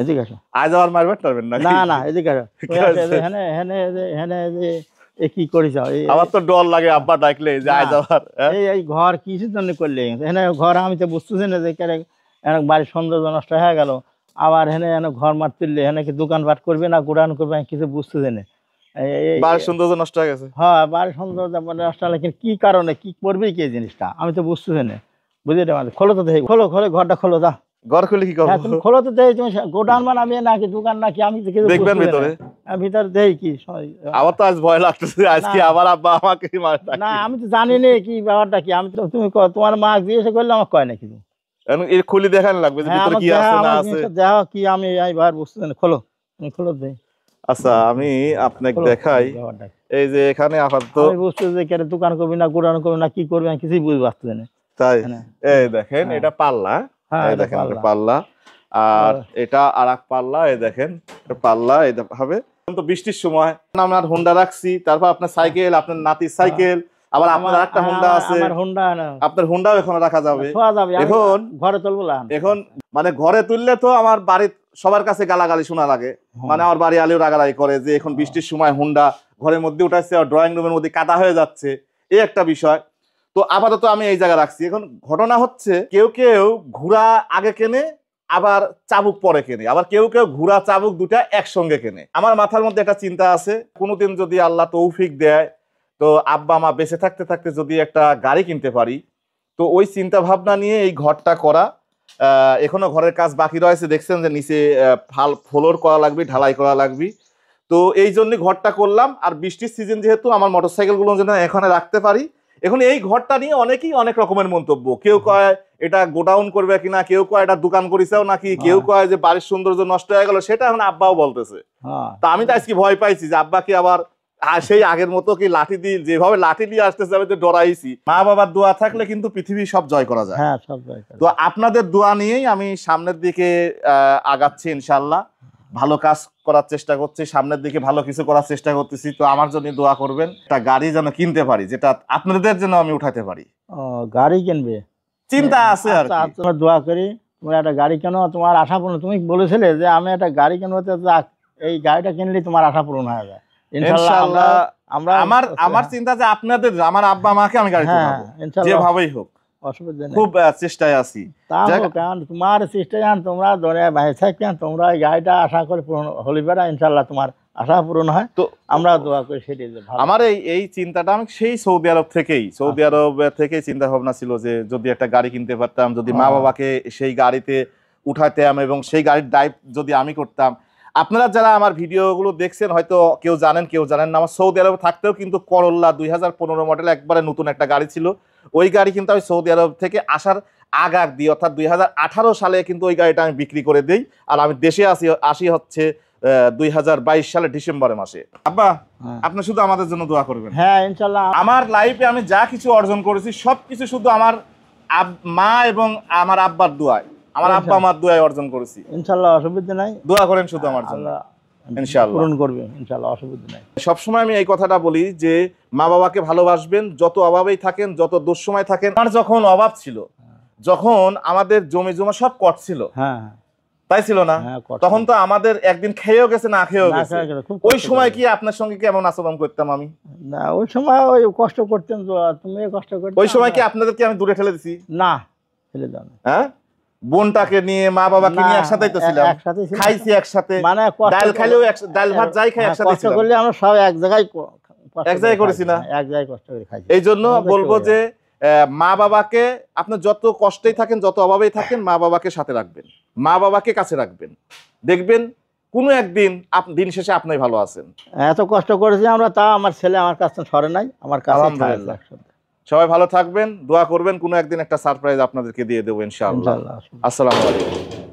এদিকে আসো। আজ আবার মারবেন টারবেন না? না না এদিকে আসো। হেনে হেনে হেনে এ কি করিস? আমার তো ডর লাগে আব্বা ডাকলে যে আজ আবার। এই ঘর কিসের জন্য করলে? হেনে ঘর আমি তো বুঝতেছি না যে বাড়ির সৌন্দর্য নষ্ট হয়ে গেল। আবার হেনে হেনে ঘর মার তুললে হেনে কি দোকানপাট করবে না গোডাউন করবে আমি কিছু বুঝতেছি না। বাড়ির সৌন্দর্য নষ্ট হয়ে গেছে। হ্যাঁ বাড়ির সৌন্দর্য নষ্ট হলে কিন্তু কি কারণে কি করবে কি জিনিসটা আমি তো বুঝতেছি না। বুঝলি আমাদের খোলো তো দেখি, খোলো ঘরটা খোলো। যা ঘর খুলে কি করবো? তুমি খোলো তো দেখি, তুমি গোডাউন বানাবি নাকি দোকান নাকি আমি দেখবেন ভিতরে? ভিতরে দেখি কি। আমার তো আজ ভয় লাগতেছে আজকে আবার আব্বা আমাকে না আমি তো জানি না কি ব্যাপারটা কি। আমি তো তুমি তোমার মা জিজ্ঞেস করলে আমার কয় না কিছু। এর খুলে দেখান লাগবে যে ভিতরে কি আছে না আছে। দেখো কি আমি এইবার বুঝতেছি না। খোলো তুমি খোলো দেখি। আচ্ছা আমি আপনাকে দেখাই। এই যে এখানে আপাতত আমি বুঝতেছি যে দোকান করবি না গোডাউন করবি না কি করবি আমি কিছুই বুঝতে পারতেছি না। তাই এই দেখেন এটা পাল্লা, এই দেখেন এটা পাল্লা আর এটা আরেক পাল্লা। এই দেখেন এটা পাল্লা এই ভাবে। তো বৃষ্টির সময় আমরা হোন্ডা রাখছি, তারপর আপনার সাইকেল, আপনার নাতির সাইকেল, আবার আপনার একটা হোন্ডা আছে, আপনার হোন্ডাও এখন রাখা যাবে। এখন ঘরে তুলবো না, এখন মানে ঘরে তুললে তো আমার বাড়ির সবার কাছে গালাগালি শোনা লাগে। মানে আমার বাড়ি আলিও রাগারাগি করে যে এখন বৃষ্টির সময় হোন্ডা ঘরের মধ্যে উঠাচ্ছে আর ড্রয়িং রুমের মধ্যে কাদা হয়ে যাচ্ছে, এই একটা বিষয়। তো আপাতত আমি এই জায়গায় রাখছি। এখন ঘটনা হচ্ছে কেউ কেউ ঘোড়া আগে কেনে আবার চাবুক পরে কেনে, আবার কেউ কেউ ঘোড়া চাবুক দুটা একসঙ্গে কেনে। আমার মাথার মধ্যে একটা চিন্তা আছে, কোনোদিন যদি আল্লাহ তৌফিক দেয় তো আব্বা মা বেঁচে থাকতে থাকতে যদি একটা গাড়ি কিনতে পারি, তো ওই চিন্তা ভাবনা নিয়ে এই ঘরটা করা। এখনো ঘরের কাজ বাকি রয়েছে, দেখছেন যে নিচে ফ্লোর করা লাগবে, ঢালাই করা লাগবে। তো এই জন্য ঘরটা করলাম। আর বৃষ্টির সিজন যেহেতু আমার মোটরসাইকেল গুলো যেন এখানে রাখতে পারি। এখন এই ঘরটা নিয়ে অনেকেই অনেক রকমের মন্তব্য, কেউ কয় এটা গোডাউন করবে কিনা, কেউ কয় এটা দোকান করিসাও নাকি, কেউ কয় যে বাড়ির সৌন্দর্য নষ্ট হয়ে গেল, সেটা এখন আব্বাও বলতেছে। তা আমি তো আজকে ভয় পাইছি যে আব্বা কি আবার সেই আগের মতো কি লাঠি দিয়ে যেভাবে লাঠি দিয়ে আসতেছে আমি তো ডরাইছি। মা বাবার দোয়া থাকলে কিন্তু পৃথিবী সব জয় করা যায়। তো আপনাদের দোয়া নিয়েই আমি সামনের দিকে আগাচ্ছি ইনশাল্লাহ। ভালো কাজ করার চেষ্টা করছি, সামনের দিকে ভালো কিছু করার চেষ্টা করতেছি। তো আমার জন্য দোয়া করবেন, একটা গাড়ি যেন কিনতে পারি, যেটা আপনাদের জন্য আমি উঠাতে পারি। গাড়ি কিনবে চিন্তা আছে আর তোমার দোয়া করি। তোমার একটা গাড়ি কেন, তোমার আশা পূরণ। তুমি বলেছিলে যে আমি একটা গাড়ি কেন, এই গাড়িটা কিনলে তোমার আশা পূরণ হয়ে যায় ইনশাআল্লাহ। আমার চিন্তা যে আপনাদের, আমার আব্বা মাকে আমি গাড়ি কিনাবো যেভাবেই হোক, খুব চেষ্টায় আছি। তোমার চেষ্টা জান তোমরা ধরে ভাই থাকেন, তোমরা এই গাড়িটা আশা করে পূরণ হলে বেড়া ইনশাআল্লাহ তোমার আশা পূরণ হয়। তো আমরা দোয়া করি সেটাই। আমার এই চিন্তাটা আমি সেই সৌদি আরব থেকেই চিন্তা ভাবনা ছিল যে যদি একটা গাড়ি কিনতে পারতাম, যদি মা বাবাকে সেই গাড়িতে উঠাতাম এবং সেই গাড়ির ড্রাইভ যদি আমি করতাম। আপনারা যারা আমার ভিডিওগুলো দেখছেন হয়তো কেউ জানেন কেউ জানেন না, আমার সৌদি আরব থাকতেও কিন্তু করোলা 2015 মডেল একবারে নতুন একটা গাড়ি ছিল। ওই গাড়ি কিন্তু আমি সৌদি আরব থেকে আসার আগ দিয়ে অর্থাৎ 2018 সালে কিন্তু ওই গাড়িটা আমি বিক্রি করে দিই। আর আমি দেশে আসি হচ্ছে 2022 সালে ডিসেম্বরের মাসে। আব্বা আপনি শুধু আমাদের জন্য দোয়া করবেন। হ্যাঁ ইনশাআল্লাহ। আমার লাইফে আমি যা কিছু অর্জন করেছি সবকিছু শুধু আমার মা এবং আমার আব্বার দোয়ায়, আমার আব্বা আমার দোয়ায় অর্জন করেছি ইনশাআল্লাহ। অসুবিধা নাই, দোয়া করেন শুধু আমার জন্য, ইনশাআল্লাহ পূরণ করবে ইনশাআল্লাহ, অসুবিধা নাই। সবসময় আমি এই কথাটা বলি যে মা বাবাকে ভালোবাসবেন, যত অভাবেই থাকেন, যত দুঃসময় থাকেন। আমার যখন অভাব ছিল, যখন আমাদের জমি জমা সব কট ছিল, তাই ছিল না? তখন তো আমাদের একদিন খেয়েও গেছে না খেয়েও গেছে। ওই সময় কি আপনার সঙ্গে কেমন আচরণ করতাম আমি? না ওই সময় ওই কষ্ট করতেন তো, তুমি কষ্ট করতে। ওই সময় কি আপনাদেরকে আমি দূরে ঠেলে দিছি? না ফেলে দাও। হ্যাঁ বোনটাকে নিয়ে মা বাবাকে নিয়ে একসাথেই তো ছিলাম, খাইছি একসাথে, ডাল খাইলেও ডাল ভাত যাই খাই একসাথে ছিলাম। করলে আমরা সব এক জায়গায় করেছি না, এক জায়গায় কষ্ট করে খাই। এই জন্য বলবো যে মা বাবাকে আপনি যত কষ্টেই থাকেন, যত অভাবেই থাকেন, মা বাবাকে সাথে রাখবেন, মা বাবাকে কাছে রাখবেন। দেখবেন কোনো একদিন দিন শেষে আপনি ভালো আছেন। এত কষ্ট করেছি আমরা, তা আমার ছেলে আমার কাছে সরে নাই, আমার কাছে। আলহামদুলিল্লাহ। সবাই ভালো থাকবেন, দোয়া করবেন, কোনো একদিন একটা সারপ্রাইজ আপনাদেরকে দিয়ে দেবো ইনশাআল্লাহ। আসসালামু আলাইকুম।